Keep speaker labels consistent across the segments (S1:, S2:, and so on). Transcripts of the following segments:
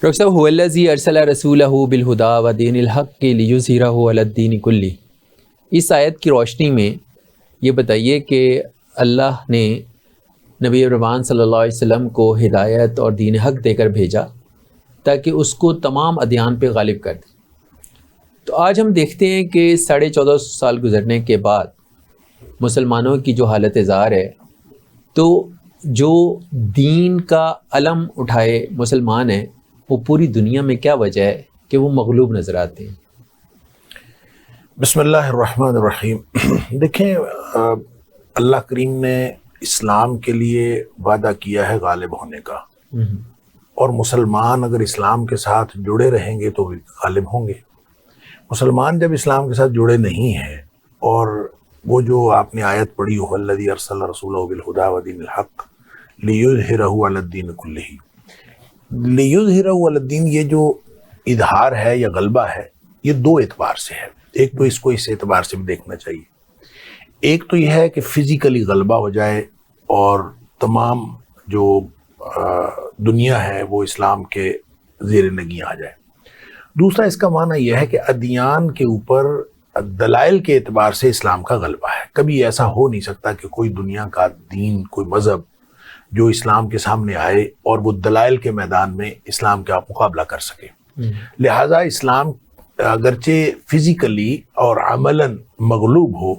S1: Doctor صاحب هو الذی ارسل رسولہ بالہدی ودین الحق لیظہرہ علی الدین کلہ، اس آیت کی روشنی میں یہ بتائیے کہ اللہ نے نبی رحمان صلی اللہ علیہ وسلم کو ہدایت اور دین حق دے کر بھیجا تاکہ اس کو تمام ادیان پہ غالب کر دے۔ تو آج ہم دیکھتے ہیں کہ 1450 سال گزرنے کے بعد مسلمانوں کی جو حالت زار ہے، تو جو دین کا علم اٹھائے مسلمان ہیں وہ پوری دنیا میں کیا وجہ ہے کہ وہ مغلوب نظر آتے ہیں؟
S2: بسم اللہ الرحمن الرحیم۔ دیکھیں، اللہ کریم نے اسلام کے لیے وعدہ کیا ہے غالب ہونے کا، اور مسلمان اگر اسلام کے ساتھ جڑے رہیں گے تو غالب ہوں گے۔ مسلمان جب اسلام کے ساتھ جڑے نہیں ہیں، اور وہ جو آپ نے آیت پڑھی هو الذی ارسل رسولہ بالہدی ودین الحق لیظہرہ علی الدین کلہ، لیظہرہ علی الدین، یہ جو اظہار ہے یا غلبہ ہے، یہ دو اعتبار سے ہے۔ ایک تو اس کو اس اعتبار سے بھی دیکھنا چاہیے، ایک تو یہ ہے کہ فزیکلی غلبہ ہو جائے اور تمام جو دنیا ہے وہ اسلام کے زیر نگیں آ جائے۔ دوسرا اس کا معنی یہ ہے کہ ادیان کے اوپر دلائل کے اعتبار سے اسلام کا غلبہ ہے۔ کبھی ایسا ہو نہیں سکتا کہ کوئی دنیا کا دین، کوئی مذہب جو اسلام کے سامنے آئے اور وہ دلائل کے میدان میں اسلام کا مقابلہ کر سکے۔ لہٰذا اسلام اگرچہ فزیکلی اور عملاً مغلوب ہو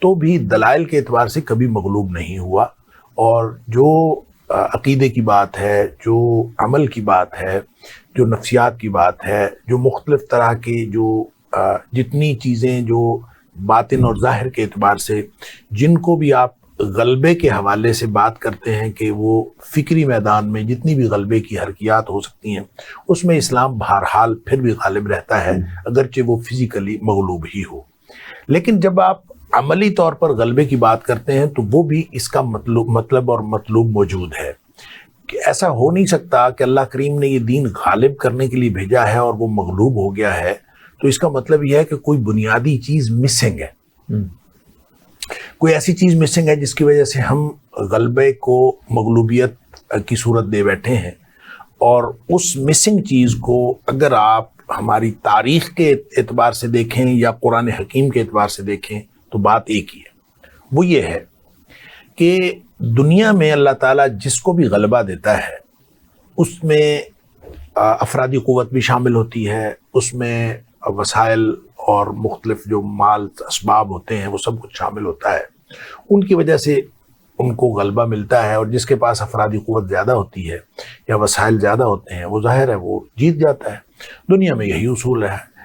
S2: تو بھی دلائل کے اعتبار سے کبھی مغلوب نہیں ہوا، اور جو عقیدے کی بات ہے، جو عمل کی بات ہے، جو نفسیات کی بات ہے، جو مختلف طرح کی جو جتنی چیزیں جو باطن اور ظاہر کے اعتبار سے جن کو بھی آپ غلبے کے حوالے سے بات کرتے ہیں کہ وہ فکری میدان میں جتنی بھی غلبے کی حرکیات ہو سکتی ہیں، اس میں اسلام بہرحال پھر بھی غالب رہتا ہے، اگرچہ وہ فزیکلی مغلوب ہی ہو۔ لیکن جب آپ عملی طور پر غلبے کی بات کرتے ہیں تو وہ بھی اس کا مطلب اور مطلوب موجود ہے کہ ایسا ہو نہیں سکتا کہ اللہ کریم نے یہ دین غالب کرنے کے لیے بھیجا ہے اور وہ مغلوب ہو گیا ہے، تو اس کا مطلب یہ ہے کہ کوئی بنیادی چیز مسنگ ہے، کوئی ایسی چیز مسنگ ہے جس کی وجہ سے ہم غلبے کو مغلوبیت کی صورت دے بیٹھے ہیں۔ اور اس مسنگ چیز کو اگر آپ ہماری تاریخ کے اعتبار سے دیکھیں یا قرآن حکیم کے اعتبار سے دیکھیں تو بات ایک ہی ہے، وہ یہ ہے کہ دنیا میں اللہ تعالیٰ جس کو بھی غلبہ دیتا ہے اس میں افرادی قوت بھی شامل ہوتی ہے، اس میں وسائل اور مختلف جو مال اسباب ہوتے ہیں وہ سب کچھ شامل ہوتا ہے۔ ان کی وجہ سے ان کو غلبہ ملتا ہے، اور جس کے پاس افرادی قوت زیادہ ہوتی ہے یا وسائل زیادہ ہوتے ہیں وہ ظاہر ہے وہ جیت جاتا ہے۔ دنیا میں یہی اصول ہے۔